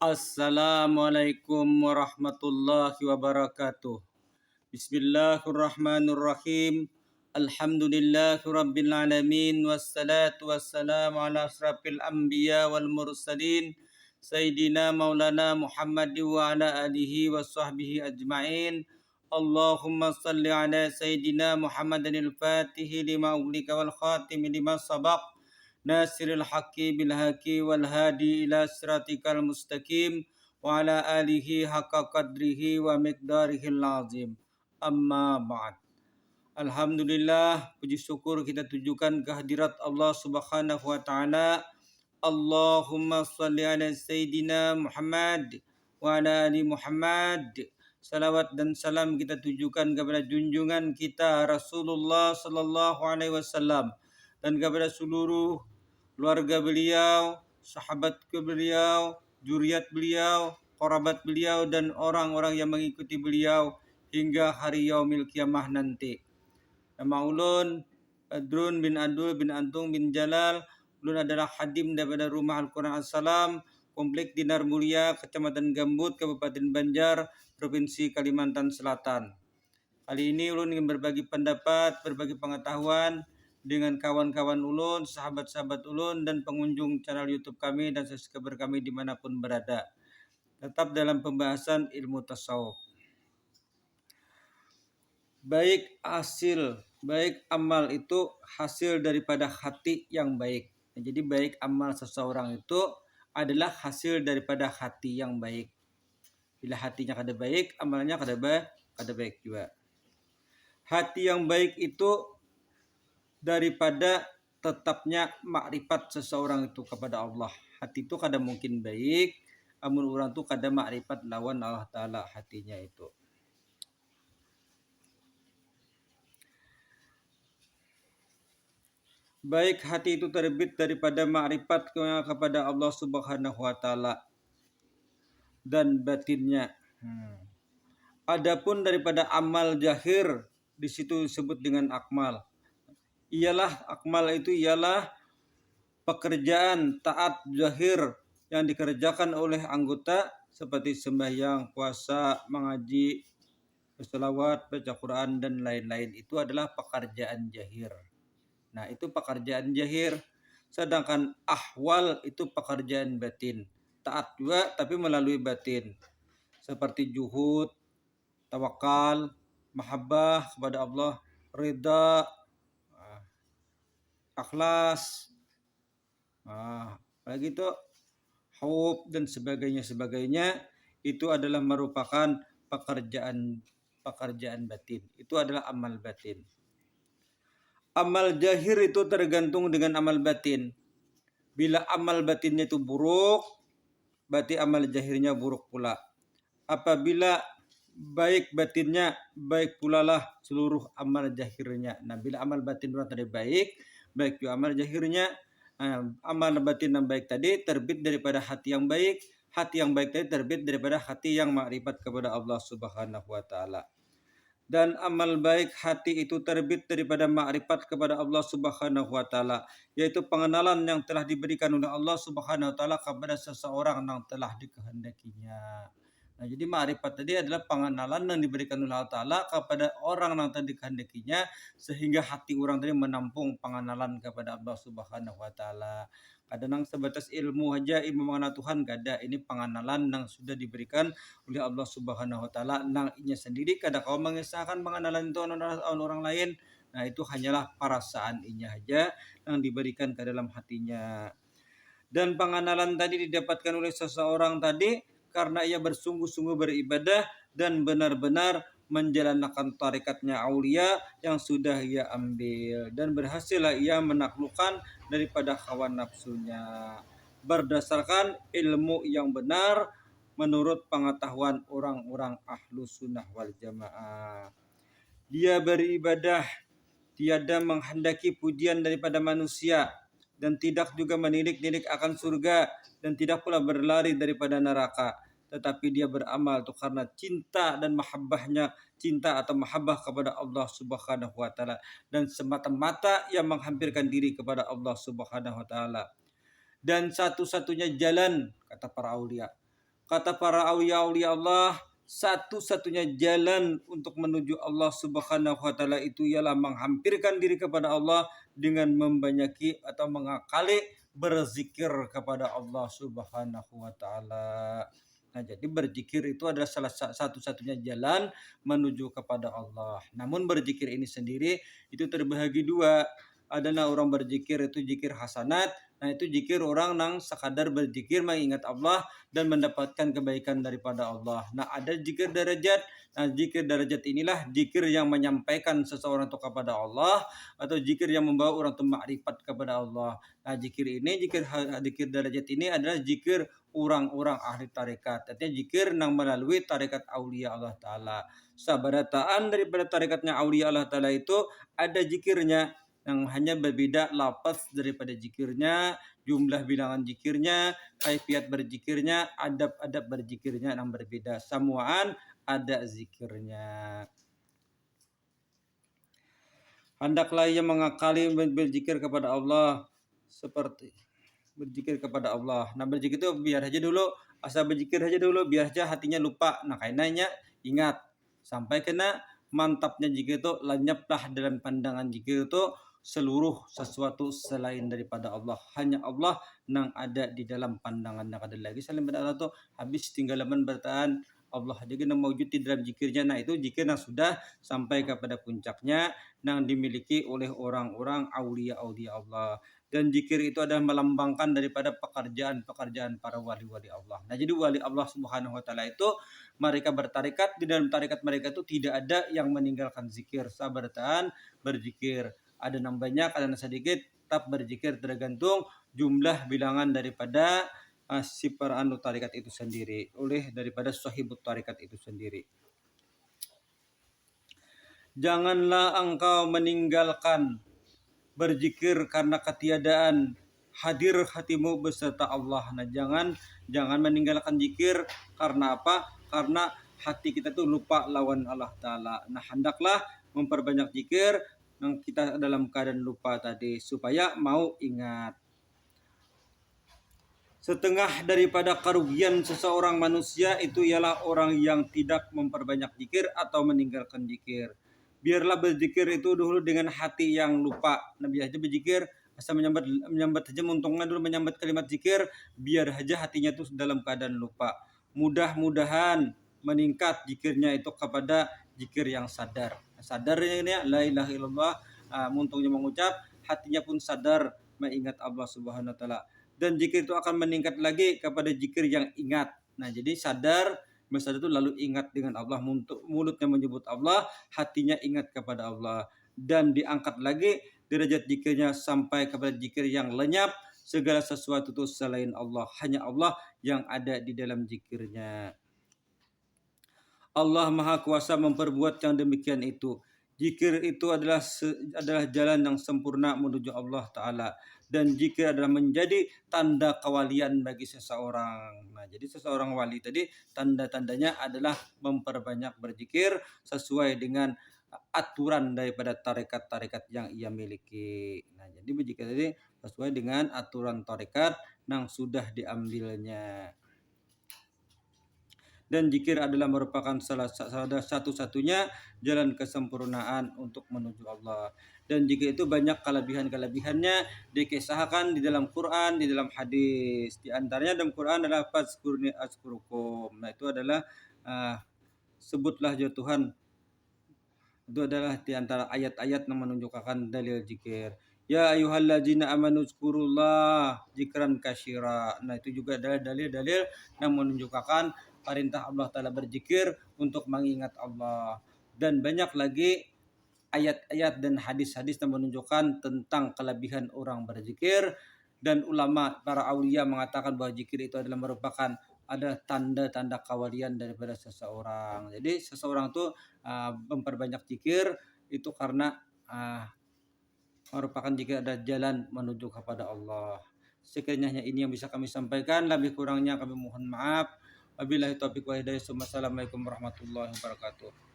Assalamualaikum warahmatullahi wabarakatuh. Bismillahirrahmanirrahim. Alhamdulillahi rabbil alamin. Wassalatu wassalamu ala asrafil anbiya wal mursalin. Sayyidina maulana Muhammad wa ala alihi wa sahbihi ajma'in. Allahumma salli ala Sayyidina Muhammadin al-fatihi lima uglika wal khatimi lima sabaq. Nasiril haqqi bil haqqi wal hadi ila siratikal mustaqim wa ala alihi haqqa qadrihi wa miqdarihil azim. Amma ba'd. Alhamdulillah, puji syukur kita tujukan kehadirat Allah Subhanahu wa taala. Allahumma shalli ala Sayyidina Muhammad wa ala ali Muhammad. Salawat dan salam kita tujukan kepada junjungan kita Rasulullah sallallahu alaihi wasallam dan kepada seluruh keluarga beliau, sahabat beliau, zuriat beliau, kerabat beliau dan orang-orang yang mengikuti beliau hingga hari yaumil kiamah nanti. Nama ulun Adrun bin Adul bin Antung bin Jalal. Ulun adalah hadim daripada Rumah Al-Quran As-Salam, Komplek Dinar Mulia, Kecamatan Gambut, Kabupaten Banjar, Provinsi Kalimantan Selatan. Kali ini ulun ingin berbagi pendapat, berbagi pengetahuan dengan kawan-kawan ulun, sahabat-sahabat ulun, dan pengunjung channel YouTube kami dan subscriber kami dimanapun berada. Tetap dalam pembahasan ilmu tasawuf. Baik amal itu hasil daripada hati yang baik. Jadi baik amal seseorang itu adalah hasil daripada hati yang baik. Bila hatinya kada baik, amalnya kada baik juga. Hati yang baik itu daripada tetapnya makrifat seseorang itu kepada Allah. Hati itu kada mungkin baik, amun orang itu kada makrifat lawan Allah Ta'ala hatinya itu. Baik hati itu terbit daripada makrifat kepada Allah Subhanahu wa taala dan batinnya. Adapun daripada amal zahir, di situ disebut dengan akmal. Akmal itu ialah pekerjaan taat zahir yang dikerjakan oleh anggota seperti sembahyang, puasa, mengaji, berselawat, baca Quran dan lain-lain. Itu adalah pekerjaan zahir. Nah, itu pekerjaan zahir. Sedangkan ahwal itu pekerjaan batin. Taat juga tapi melalui batin. Seperti juhud, tawakal, mahabbah kepada Allah, ridha, ikhlas, lagi itu hub dan sebagainya itu adalah merupakan pekerjaan batin. Itu adalah amal batin. Amal zahir itu tergantung dengan amal batin. Bila amal batinnya itu buruk, berarti amal zahirnya buruk pula. Apabila baik batinnya, baik pula lah seluruh amal zahirnya. Nah, bila amal batin orang tadi baik juga amal zahirnya. Amal batin yang baik tadi terbit daripada hati yang baik. Hati yang baik tadi terbit daripada hati yang makrifat kepada Allah Subhanahu wa taala. Dan amal baik hati itu terbit daripada makrifat kepada Allah Subhanahu wa taala, yaitu pengenalan yang telah diberikan oleh Allah Subhanahu wa taala kepada seseorang yang telah dikehendakinya. Nah, jadi makrifat tadi adalah pengenalan yang diberikan oleh Allah Ta'ala kepada orang yang telah dikehendakinya, sehingga hati orang tadi menampung pengenalan kepada Allah Subhanahu wa taala. Kadang sebatas ilmu aja, ilmu mengenal Tuhan kada. Ini pengenalan yang sudah diberikan oleh Allah Subhanahu wa taala nang inya sendiri. Kada kau mengesahkan pengenalan itu orang lain. Nah, itu hanyalah perasaan inya aja yang diberikan ke dalam hatinya. Dan pengenalan tadi didapatkan oleh seseorang tadi karena ia bersungguh-sungguh beribadah dan benar-benar menjalankan tarikatnya aulia yang sudah ia ambil, dan berhasillah ia menaklukkan daripada hawa nafsunya berdasarkan ilmu yang benar menurut pengetahuan orang-orang ahlu sunnah wal jamaah. Dia beribadah tiada menghendaki pujian daripada manusia dan tidak juga menilik-nilik akan surga dan tidak pula berlari daripada neraka, tetapi dia beramal itu karena cinta dan mahabbahnya, cinta atau mahabbah kepada Allah Subhanahu wa taala, dan semata-mata ia menghampirkan diri kepada Allah Subhanahu wa taala. Dan satu-satunya jalan, kata para aulia, Kata para aulia-aulia Allah, satu-satunya jalan untuk menuju Allah Subhanahu wa taala itu ialah menghampirkan diri kepada Allah dengan membanyaki atau mengakali berzikir kepada Allah Subhanahu wa taala. Nah, jadi berzikir itu adalah salah satu-satunya jalan menuju kepada Allah. Namun berzikir ini sendiri itu terbagi dua. Adalah orang berzikir itu zikir hasanat. Nah, itu zikir orang yang sekadar berzikir mengingat Allah dan mendapatkan kebaikan daripada Allah. Nah, ada zikir derajat. Nah, zikir derajat inilah zikir yang menyampaikan seseorang itu kepada Allah atau zikir yang membawa orang itu makrifat kepada Allah. Nah, zikir derajat ini adalah zikir orang-orang ahli tarekat. Artinya zikir yang melalui tarekat aulia Allah Ta'ala. Sabarataan daripada tarekatnya aulia Allah Ta'ala itu ada zikirnya yang hanya berbeda lafaz daripada zikirnya, jumlah bilangan zikirnya, kaifiat berzikirnya, adab-adab berzikirnya yang berbeda. Samuaan ada zikirnya. Hendaklah ia mengakali berzikir kepada Allah seperti berzikir kepada Allah. Nah, berzikir itu biar aja dulu, asal berzikir aja dulu, biar aja hatinya lupa. Nah, kainanya ingat sampai kena mantapnya zikir itu lenyaplah dalam pandangan zikir itu seluruh sesuatu selain daripada Allah. Hanya Allah yang ada di dalam pandangan. Yang ada lagi selain daripada Allah itu habis tinggal bertahan Allah jadi yang mewujud di dalam zikirnya. Nah, itu zikir yang sudah sampai kepada puncaknya yang dimiliki oleh orang-orang aulia-aulia Allah. Dan zikir itu adalah melambangkan daripada pekerjaan-pekerjaan para wali-wali Allah. Nah, jadi wali Allah Subhanahu wa taala itu mereka bertarekat, di dalam tarekat mereka itu tidak ada yang meninggalkan zikir. Sabaratan berzikir. Ada yang banyak, ada yang sedikit, tetap berzikir tergantung jumlah bilangan daripada si para anu tarekat itu sendiri, oleh daripada sahibut tarekat itu sendiri. Janganlah engkau meninggalkan berzikir karena ketiadaan hadir hatimu beserta Allah. Nah, jangan meninggalkan zikir karena apa? Karena hati kita tuh lupa lawan Allah Ta'ala. Nah, hendaklah memperbanyak zikir yang kita dalam keadaan lupa tadi supaya mau ingat. Setengah daripada kerugian seseorang manusia itu ialah orang yang tidak memperbanyak zikir atau meninggalkan zikir. Biarlah berzikir itu dulu dengan hati yang lupa. Nabi aja berzikir asal menyambat saja, untungnya dulu menyambat kalimat zikir, biar aja hatinya itu dalam keadaan lupa. Mudah-mudahan meningkat zikirnya itu kepada zikir yang sadar. Sadarnya ini la ilaha illallah, untungnya mengucap, hatinya pun sadar mengingat Allah Subhanahu wa taala. Dan zikir itu akan meningkat lagi kepada zikir yang ingat. Nah, jadi sadar itu lalu ingat dengan Allah, mulutnya menyebut Allah, hatinya ingat kepada Allah, dan diangkat lagi derajat zikirnya sampai kepada zikir yang lenyap segala sesuatu itu selain Allah, hanya Allah yang ada di dalam zikirnya. Allah Maha Kuasa memperbuat yang demikian itu. Zikir itu adalah jalan yang sempurna menuju Allah Ta'ala. Dan zikir adalah menjadi tanda kewalian bagi seseorang. Nah, jadi seseorang wali tadi tanda-tandanya adalah memperbanyak berzikir sesuai dengan aturan daripada tarekat-tarekat yang ia miliki. Nah, jadi berzikir tadi sesuai dengan aturan tarekat yang sudah diambilnya. Dan zikir adalah merupakan salah satu-satunya jalan kesempurnaan untuk menuju Allah. Dan zikir itu banyak kelebihan-kelebihannya dikisahkan di dalam Quran, di dalam hadis. Di antaranya dalam Quran adalah fazkurni azkurukum. Nah, itu adalah sebutlah ya Tuhan. Itu adalah di antara ayat-ayat yang menunjukkan dalil zikir. Ya ayyuhallazina amanu zkurullah zikran katsira. Nah, itu juga adalah dalil-dalil yang menunjukkan perintah Allah Ta'ala berzikir untuk mengingat Allah. Dan banyak lagi ayat-ayat dan hadis-hadis yang menunjukkan tentang kelebihan orang berzikir. Dan ulama, para aulia mengatakan bahwa zikir itu adalah merupakan ada tanda-tanda kewalian daripada seseorang. Jadi seseorang itu memperbanyak zikir itu karena merupakan zikir ada jalan menuju kepada Allah. Sekiranya ini yang bisa kami sampaikan, lebih kurangnya kami mohon maaf. Wabillahi taufiq wa hidayah. Wassalamualaikum warahmatullahi wabarakatuh.